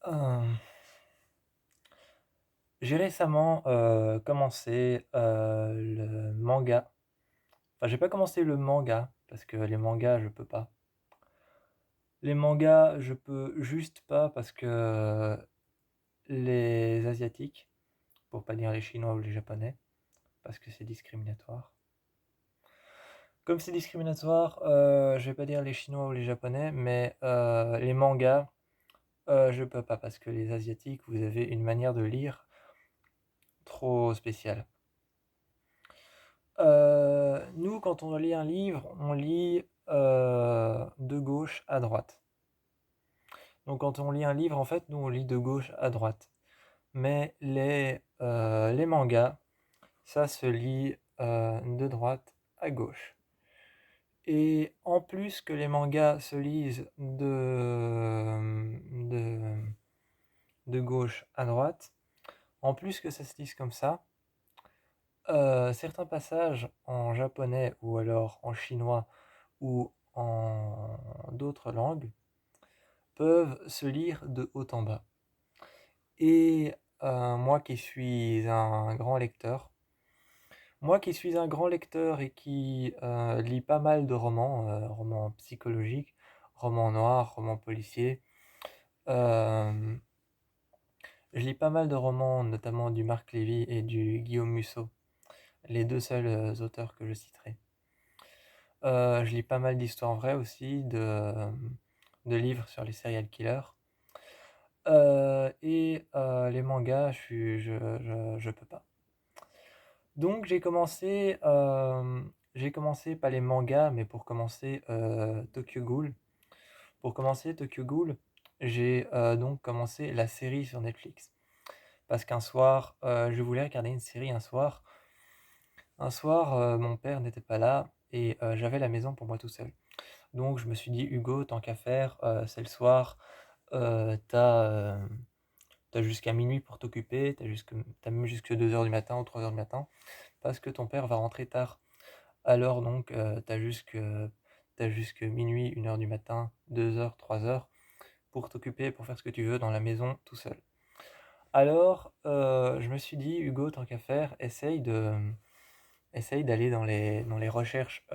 Hem, j'ai récemment, commencé, le manga. Enfin, j'ai pas commencé le manga, parce que les mangas, je peux pas. Les mangas, je peux juste pas parce que les asiatiques, pour pas dire les chinois ou les japonais, parce que c'est discriminatoire. Comme c'est discriminatoire, je vais pas dire les chinois ou les japonais, mais les mangas, je peux pas parce que les asiatiques, vous avez une manière de lire trop spéciale. Nous, quand on lit un livre, on lit de gauche à droite. Donc quand on lit un livre, en fait, nous, on lit de gauche à droite. Mais les mangas, ça se lit de droite à gauche. Et en plus que les mangas se lisent de gauche à droite, en plus que ça se lise comme ça, certains passages en japonais ou alors en chinois ou en d'autres langues peuvent se lire de haut en bas. Et moi qui suis un grand lecteur, moi qui suis un grand lecteur et qui lit pas mal de romans, romans psychologiques, romans noirs, romans policiers, euh, je lis pas mal de romans, notamment du Marc Lévy et du Guillaume Musso, les deux seuls auteurs que je citerai. Je lis pas mal d'histoires vraies aussi, de livres sur les serial killers. Les mangas, je peux pas. Donc j'ai commencé pas les mangas, mais pour commencer Tokyo Ghoul. Pour commencer Tokyo Ghoul, j'ai donc commencé la série sur Netflix. Parce qu'un soir, je voulais regarder une série un soir. Un soir, mon père n'était pas là et j'avais la maison pour moi tout seul. Donc je me suis dit, Hugo, tant qu'à faire, c'est le soir, t'as jusqu'à minuit pour t'occuper, t'as même jusque 2 heures du matin ou 3 heures du matin, parce que ton père va rentrer tard. Alors donc, t'as jusque minuit, 1 heure du matin, 2 heures, 3 heures, pour t'occuper, pour faire ce que tu veux dans la maison tout seul. Alors, je me suis dit, Hugo, tant qu'à faire, essaye d'aller dans les recherches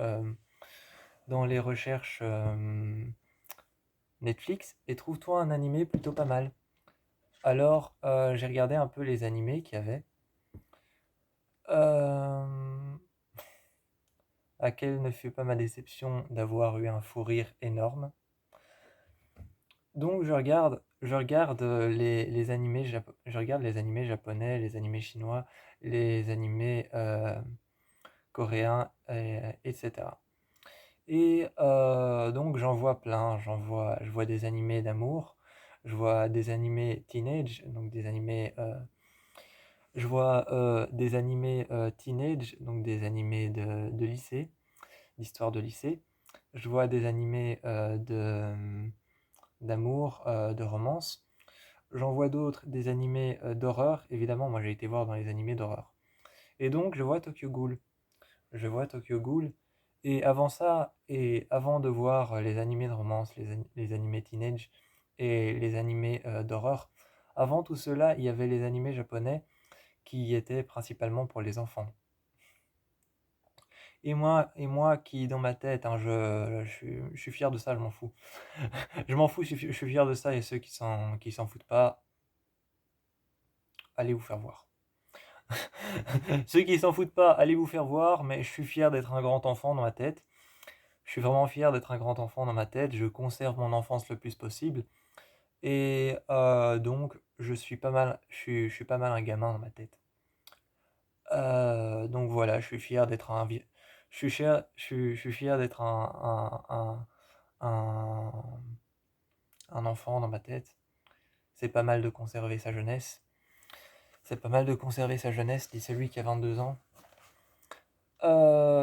Netflix et trouve-toi un animé plutôt pas mal. Alors, j'ai regardé un peu les animés qu'il y avait. Euh, à quelle ne fut pas ma déception d'avoir eu un fou rire énorme. Donc je regarde je regarde les animés japonais, les animés chinois, les animés coréens, etc. Et donc j'en vois plein, je vois des animés d'amour, je vois des animés teenage, donc des animés, je vois des animés teenage, donc des animés de lycée, d'histoire de lycée. Je vois des animés d'amour, de romance. J'en vois d'autres, des animés d'horreur. Évidemment, moi j'ai été voir dans les animés d'horreur. Et donc je vois Tokyo Ghoul. Je vois Tokyo Ghoul. Et avant ça, et avant de voir les animés de romance, les animés teenage et les animés d'horreur, avant tout cela, il y avait les animés japonais qui étaient principalement pour les enfants. Et moi qui, dans ma tête, hein, je suis fier de ça, je m'en fous. Je m'en fous, je suis fier de ça, et ceux qui s'en foutent pas, allez vous faire voir. Ceux qui s'en foutent pas, allez vous faire voir, mais je suis fier d'être un grand enfant dans ma tête. Je suis vraiment fier d'être un grand enfant dans ma tête, je conserve mon enfance le plus possible. Et donc, je suis pas mal un gamin dans ma tête. Donc voilà, je suis fier d'être je suis fier d'être un, un enfant dans ma tête. C'est pas mal de conserver sa jeunesse. C'est pas mal de conserver sa jeunesse, dit celui qui a 22 ans.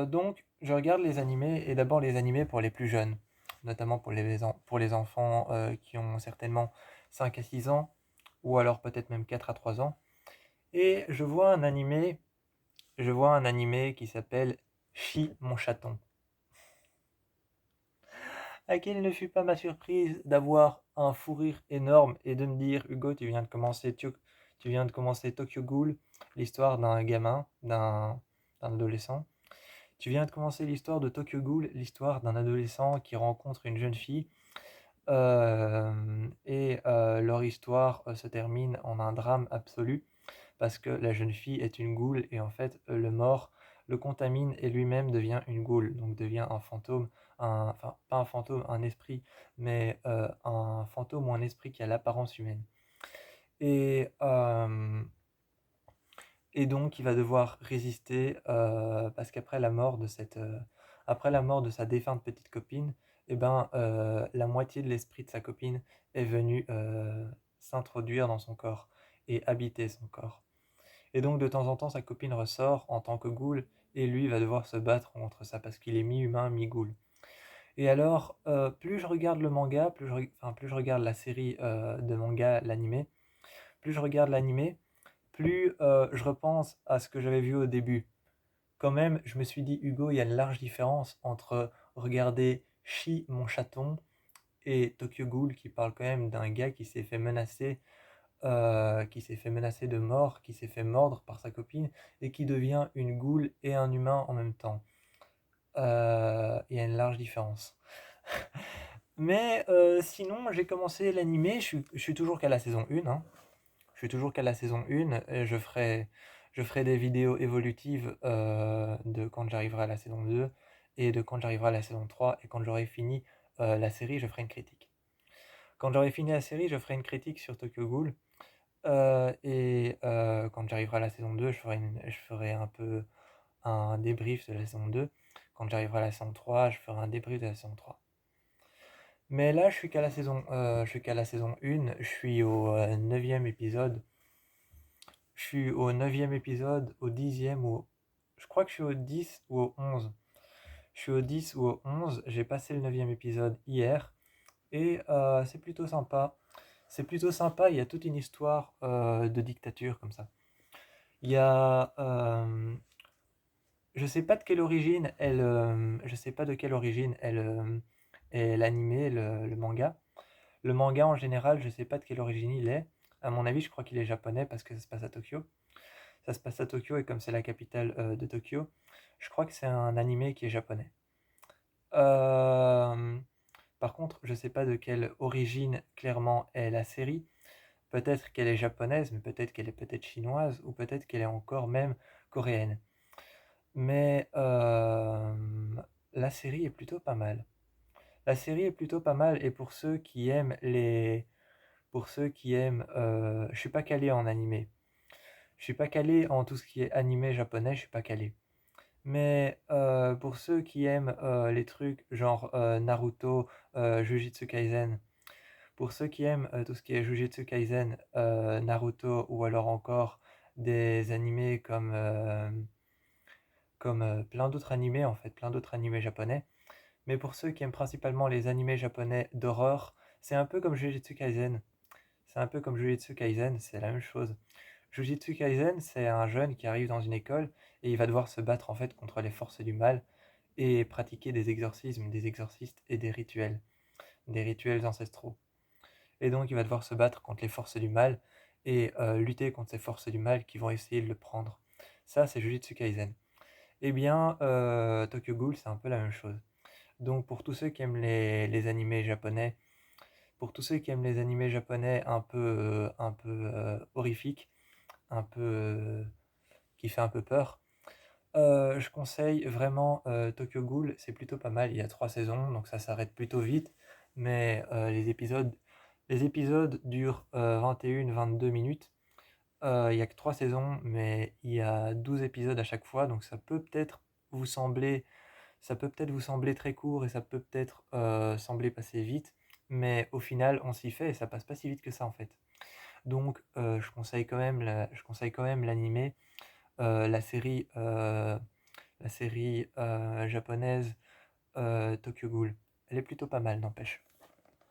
Donc, je regarde les animés, et d'abord les animés pour les plus jeunes, notamment pour les enfants qui ont certainement 5 à 6 ans, ou alors peut-être même 4 à 3 ans. Et je vois un animé qui s'appelle Chi mon chaton. À quelle ne fut pas ma surprise d'avoir un fou rire énorme et de me dire: «Hugo, tu viens de commencer Tokyo Ghoul, l'histoire d'un gamin, d'un adolescent. Tu viens de commencer l'histoire de Tokyo Ghoul, l'histoire d'un adolescent qui rencontre une jeune fille, leur histoire, se termine en un drame absolu parce que la jeune fille est une ghoul et en fait, le mort le contamine et lui-même devient une ghoul, donc devient un fantôme, enfin pas un fantôme, un esprit, mais un fantôme ou un esprit qui a l'apparence humaine. Et, euh, et donc il va devoir résister parce qu'après la mort de après la mort de sa défunte petite copine, eh ben, la moitié de l'esprit de sa copine est venue s'introduire dans son corps et habiter son corps. Et donc de temps en temps, sa copine ressort en tant que ghoul, et lui va devoir se battre contre ça, parce qu'il est mi-humain, mi-ghoul. Et alors, plus je regarde le manga, plus je regarde la série de manga, l'animé, plus je regarde l'animé, plus je repense à ce que j'avais vu au début. Quand même, je me suis dit, Hugo, il y a une large différence entre regarder Chi, mon chaton, et Tokyo Ghoul, qui parle quand même d'un gars qui s'est fait menacer de mort, qui s'est fait mordre par sa copine et qui devient une goule et un humain en même temps. Il y a une large différence. Mais sinon, j'ai commencé l'animé, je suis toujours qu'à la saison 1. Hein. Je suis toujours qu'à la saison 1 et je ferai des vidéos évolutives de quand j'arriverai à la saison 2 et de quand j'arriverai à la saison 3. Et quand j'aurai fini la série, je ferai une critique. Quand j'aurai fini la série, je ferai une critique sur Tokyo Ghoul. Quand j'arriverai à la saison 2, je ferai un peu un débrief de la saison 2. Quand j'arriverai à la saison 3, je ferai un débrief de la saison 3. Mais là, je suis qu'à la saison 1, je suis au 9e épisode. Je suis au 9e épisode, au 10e ou... Je crois que je suis au 10 ou au 11. Je suis au 10 ou au 11, j'ai passé le 9e épisode hier, et c'est plutôt sympa. C'est plutôt sympa, il y a toute une histoire de dictature comme ça. Il y a, je sais pas de quelle origine je sais pas de quelle origine est l'animé, le manga. Le manga en général, je sais pas de quelle origine il est. À mon avis, je crois qu'il est japonais parce que ça se passe à Tokyo. Ça se passe à Tokyo et comme c'est la capitale de Tokyo, je crois que c'est un animé qui est japonais. Euh, Par contre, je sais pas de quelle origine clairement est la série. Peut-être qu'elle est japonaise, mais peut-être qu'elle est peut-être chinoise, ou peut-être qu'elle est encore même coréenne. Mais la série est plutôt pas mal. La série est plutôt pas mal, et pour ceux qui aiment les... Pour ceux qui aiment... je suis pas calé en animé. Je suis pas calé en tout ce qui est animé japonais, je suis pas calé. Mais pour ceux qui aiment les trucs genre Naruto, Jujutsu Kaisen, pour ceux qui aiment tout ce qui est Jujutsu Kaisen, Naruto, ou alors encore des animés comme plein d'autres animés en fait, plein d'autres animés japonais. Mais pour ceux qui aiment principalement les animés japonais d'horreur, c'est un peu comme Jujutsu Kaisen. C'est un peu comme Jujutsu Kaisen, c'est la même chose. Jujutsu Kaisen, c'est un jeune qui arrive dans une école et il va devoir se battre en fait contre les forces du mal et pratiquer des exorcismes, des exorcistes et des rituels ancestraux. Et donc il va devoir se battre contre les forces du mal et lutter contre ces forces du mal qui vont essayer de le prendre. Ça, c'est Jujutsu Kaisen. Eh bien, Tokyo Ghoul, c'est un peu la même chose. Donc pour tous ceux qui aiment les animés japonais, pour tous ceux qui aiment les animés japonais un peu horrifiques, un peu qui fait un peu peur, je conseille vraiment Tokyo Ghoul, c'est plutôt pas mal. Il y a 3 saisons, donc ça s'arrête plutôt vite, mais les épisodes durent 21-22 minutes. Il n'y a que 3 saisons, mais il y a 12 épisodes à chaque fois, donc vous sembler, ça peut peut-être vous sembler très court et ça peut peut-être sembler passer vite, mais au final, on s'y fait et ça passe pas si vite que ça en fait. Donc, je conseille quand même l'animé, la série japonaise Tokyo Ghoul. Elle est plutôt pas mal, n'empêche.